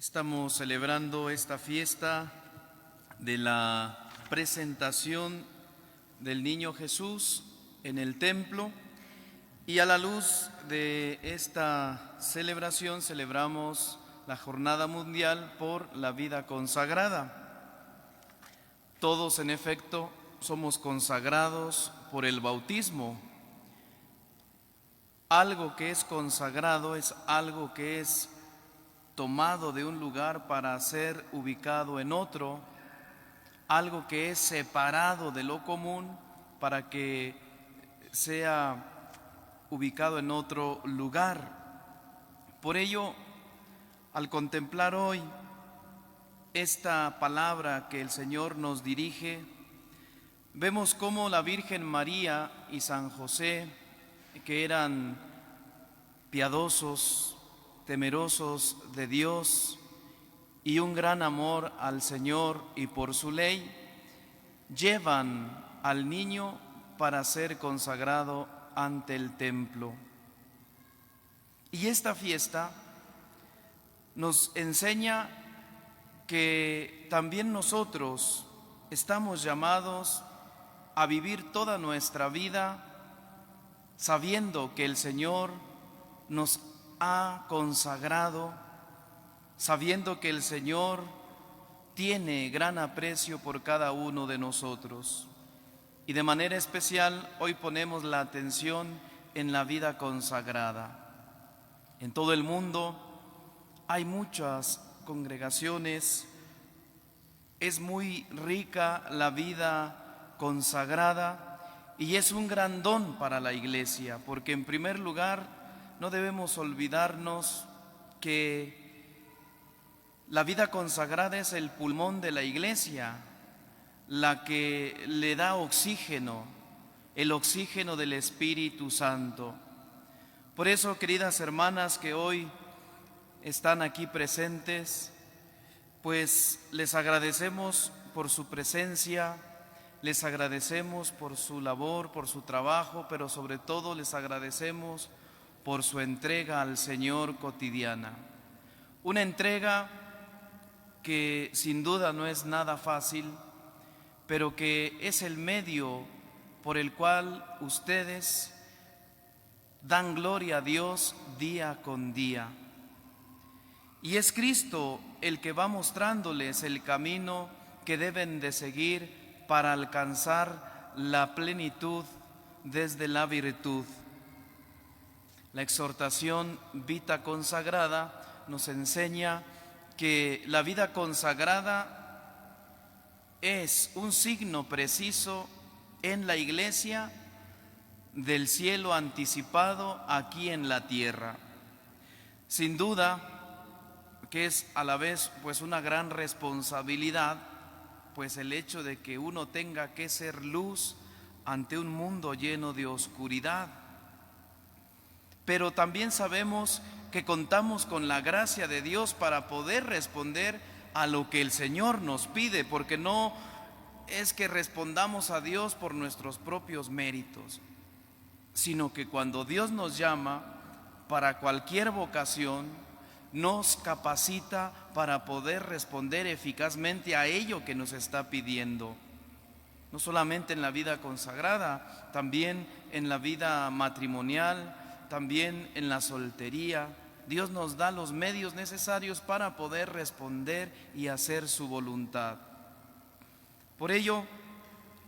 Estamos celebrando esta fiesta de la presentación del niño Jesús en el templo, y a la luz de esta celebración celebramos la Jornada Mundial por la Vida Consagrada. Todos, en efecto, somos consagrados por el bautismo. Algo que es consagrado es algo que es tomado de un lugar para ser ubicado en otro, algo que es separado de lo común para que sea ubicado en otro lugar. Por ello, al contemplar hoy esta palabra que el Señor nos dirige, vemos cómo la Virgen María y San José, que eran piadosos, temerosos de Dios y un gran amor al Señor y por su ley, llevan al niño para ser consagrado ante el templo. Y esta fiesta nos enseña que también nosotros estamos llamados a vivir toda nuestra vida sabiendo que el Señor nos ha consagrado, sabiendo que el Señor tiene gran aprecio por cada uno de nosotros. Y de manera especial hoy ponemos la atención en la vida consagrada. En todo el mundo hay muchas congregaciones, es muy rica la vida consagrada y es un gran don para la Iglesia, porque en primer lugar no debemos olvidarnos que la vida consagrada es el pulmón de la Iglesia, la que le da oxígeno, el oxígeno del Espíritu Santo. Por eso, queridas hermanas que hoy están aquí presentes, pues les agradecemos por su presencia, les agradecemos por su labor, por su trabajo, pero sobre todo les agradecemos por su entrega al Señor cotidiana. Una entrega que sin duda no es nada fácil, pero que es el medio por el cual ustedes dan gloria a Dios día con día. Y es Cristo el que va mostrándoles el camino que deben de seguir para alcanzar la plenitud desde la virtud. La exhortación Vita Consagrada nos enseña que la vida consagrada es un signo preciso en la Iglesia del cielo anticipado aquí en la tierra. Sin duda que es a la vez pues una gran responsabilidad, pues el hecho de que uno tenga que ser luz ante un mundo lleno de oscuridad. Pero también sabemos que contamos con la gracia de Dios para poder responder a lo que el Señor nos pide, porque no es que respondamos a Dios por nuestros propios méritos, sino que cuando Dios nos llama para cualquier vocación, nos capacita para poder responder eficazmente a ello que nos está pidiendo. No solamente en la vida consagrada, también en la vida matrimonial, también en la soltería. Dios nos da los medios necesarios para poder responder y hacer su voluntad. Por ello,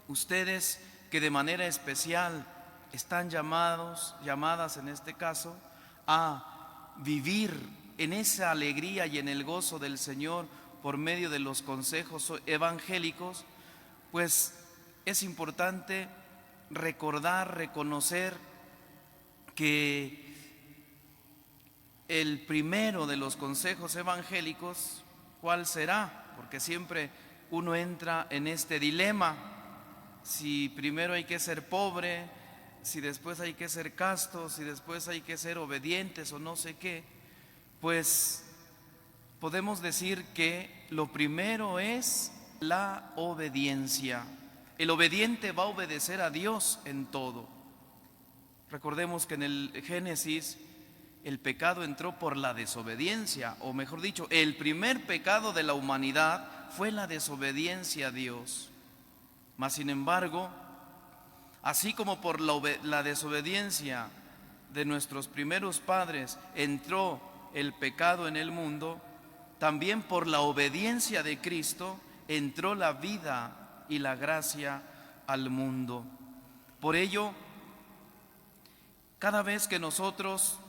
ustedes que de manera especial están llamadas en este caso, a vivir en esa alegría y en el gozo del Señor por medio de los consejos evangélicos, pues es importante recordar, reconocer que el primero de los consejos evangélicos, ¿cuál será? Porque siempre uno entra en este dilema, si primero hay que ser pobre, si después hay que ser castos, si después hay que ser obedientes o no sé qué. Pues podemos decir que lo primero es la obediencia. El obediente va a obedecer a Dios en todo. Recordemos que en el Génesis el pecado entró por la desobediencia, o mejor dicho, el primer pecado de la humanidad fue la desobediencia a Dios. Mas sin embargo, así como por la desobediencia de nuestros primeros padres entró el pecado en el mundo, también por la obediencia de Cristo entró la vida y la gracia al mundo. Por ello, cada vez que nosotros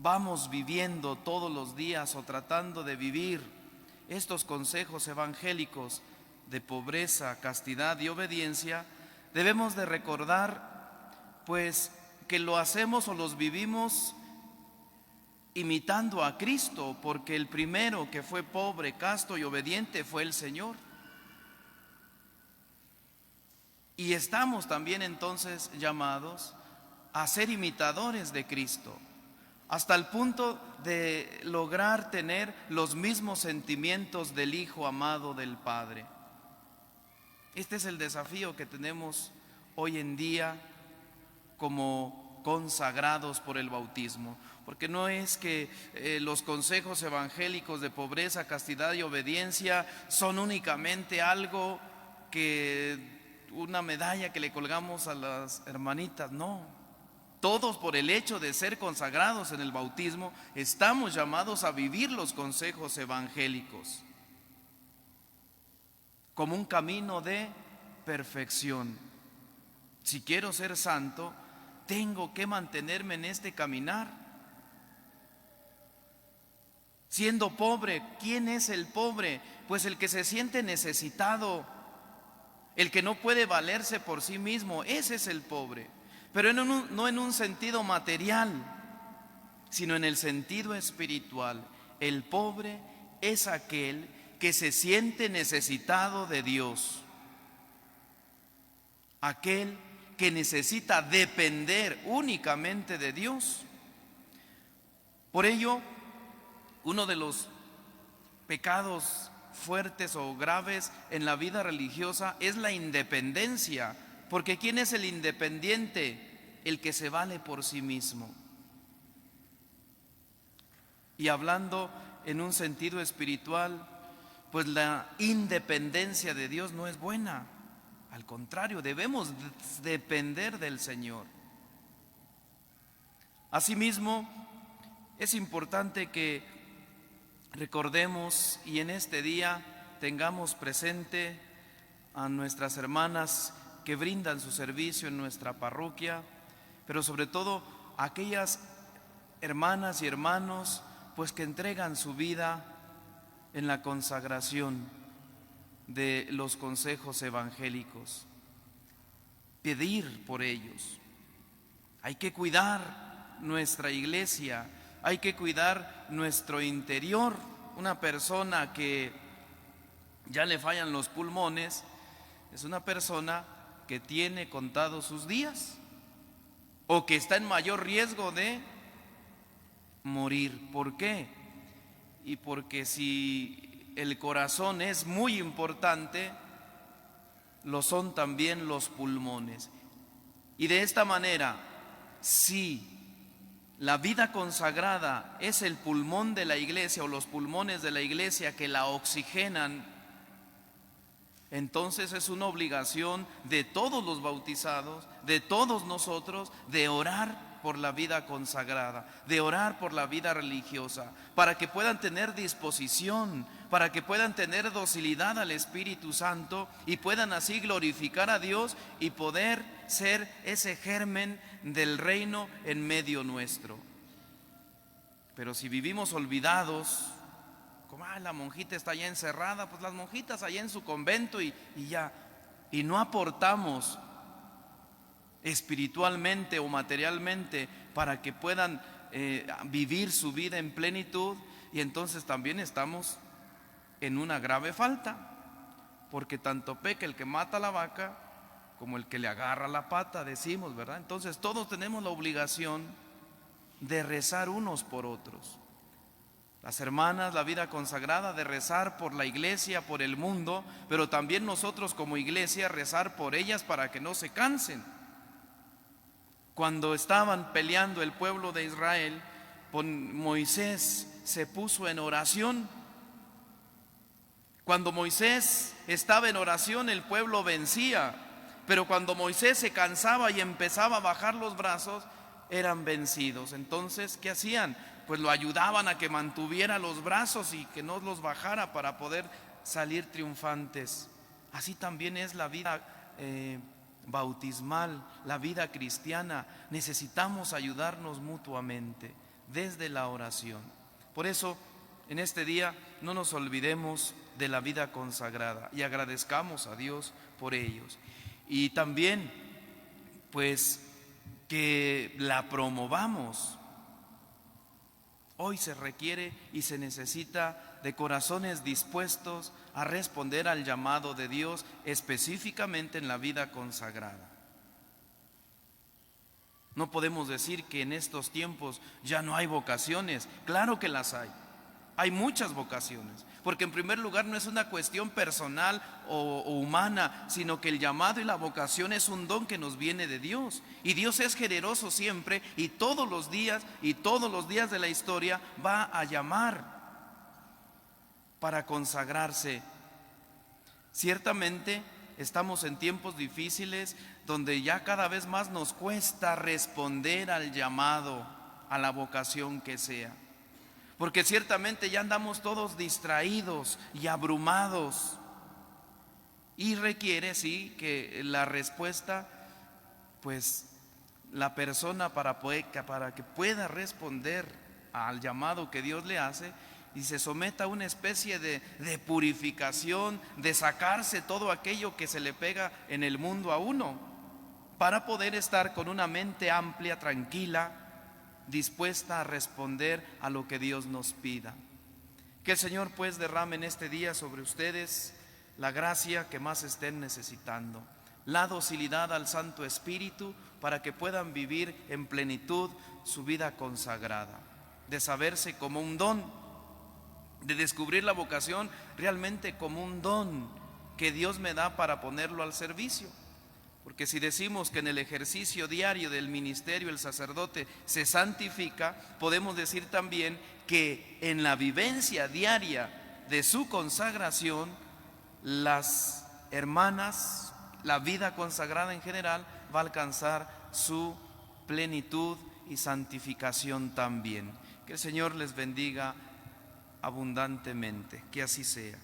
vamos viviendo todos los días o tratando de vivir estos consejos evangélicos de pobreza, castidad y obediencia, debemos de recordar pues que lo hacemos o los vivimos imitando a Cristo, porque el primero que fue pobre, casto y obediente fue el Señor. Y estamos también entonces llamados a ser imitadores de Cristo, hasta el punto de lograr tener los mismos sentimientos del Hijo amado del Padre. Este es el desafío que tenemos hoy en día como consagrados por el bautismo, porque no es que los consejos evangélicos de pobreza, castidad y obediencia son únicamente algo una medalla que le colgamos a las hermanitas, no. Todos, por el hecho de ser consagrados en el bautismo, estamos llamados a vivir los consejos evangélicos como un camino de perfección. Si quiero ser santo, tengo que mantenerme en este caminar. Siendo pobre, ¿quién es el pobre? Pues el que se siente necesitado, el que no puede valerse por sí mismo, ese es el pobre. Pero no en un sentido material, sino en el sentido espiritual. El pobre es aquel que se siente necesitado de Dios, aquel que necesita depender únicamente de Dios. Por ello, uno de los pecados fuertes o graves en la vida religiosa es la independencia. Porque ¿quién es el independiente? El que se vale por sí mismo. Y hablando en un sentido espiritual, pues la independencia de Dios no es buena. Al contrario, debemos depender del Señor. Asimismo, es importante que recordemos y en este día tengamos presente a nuestras hermanas que brindan su servicio en nuestra parroquia, pero sobre todo aquellas hermanas y hermanos pues que entregan su vida en la consagración de los consejos evangélicos. Pedir por ellos. Hay que cuidar nuestra iglesia, hay que cuidar nuestro interior. Una persona que ya le fallan los pulmones es una persona que tiene contados sus días o que está en mayor riesgo de morir. ¿Por qué? Y porque si el corazón es muy importante, lo son también los pulmones. Y de esta manera, si la vida consagrada es el pulmón de la iglesia o los pulmones de la iglesia que la oxigenan, entonces es una obligación de todos los bautizados, de todos nosotros, de orar por la vida consagrada, de orar por la vida religiosa, para que puedan tener disposición, para que puedan tener docilidad al Espíritu Santo y puedan así glorificar a Dios y poder ser ese germen del reino en medio nuestro. Pero si vivimos olvidados, como la monjita está allá encerrada, pues las monjitas allá en su convento y ya, y no aportamos espiritualmente o materialmente para que puedan vivir su vida en plenitud, y entonces también estamos en una grave falta, porque tanto peca el que mata la vaca como el que le agarra la pata, decimos, ¿verdad? Entonces todos tenemos la obligación de rezar unos por otros. Las hermanas, la vida consagrada, de rezar por la iglesia, por el mundo, pero también nosotros como iglesia rezar por ellas para que no se cansen. Cuando estaban peleando el pueblo de Israel Moisés se puso en oración. Cuando Moisés estaba en oración, el pueblo vencía, pero cuando Moisés se cansaba y empezaba a bajar los brazos, eran vencidos. Entonces, ¿qué hacían? Pues lo ayudaban a que mantuviera los brazos y que no los bajara para poder salir triunfantes. Así también es la vida bautismal, la vida cristiana. Necesitamos ayudarnos mutuamente desde la oración. Por eso, en este día no nos olvidemos de la vida consagrada y agradezcamos a Dios por ellos. Y también, pues, que la promovamos. Hoy se requiere y se necesita de corazones dispuestos a responder al llamado de Dios, específicamente en la vida consagrada. No podemos decir que en estos tiempos ya no hay vocaciones. Claro que las hay. Hay muchas vocaciones, porque en primer lugar no es una cuestión personal o humana, sino que el llamado y la vocación es un don que nos viene de Dios. Y Dios es generoso siempre y todos los días de la historia va a llamar para consagrarse. Ciertamente estamos en tiempos difíciles donde ya cada vez más nos cuesta responder al llamado, a la vocación que sea. Porque ciertamente ya andamos todos distraídos y abrumados. Y requiere, sí, que la respuesta, pues la persona para que pueda responder al llamado que Dios le hace y se someta a una especie de purificación, de sacarse todo aquello que se le pega en el mundo a uno, para poder estar con una mente amplia, tranquila, dispuesta a responder a lo que Dios nos pida. Que el Señor pues derrame en este día sobre ustedes la gracia que más estén necesitando, la docilidad al Santo Espíritu para que puedan vivir en plenitud su vida consagrada, de saberse como un don, de descubrir la vocación realmente como un don que Dios me da para ponerlo al servicio. Porque si decimos que en el ejercicio diario del ministerio el sacerdote se santifica, podemos decir también que en la vivencia diaria de su consagración, las hermanas, la vida consagrada en general, va a alcanzar su plenitud y santificación también. Que el Señor les bendiga abundantemente, que así sea.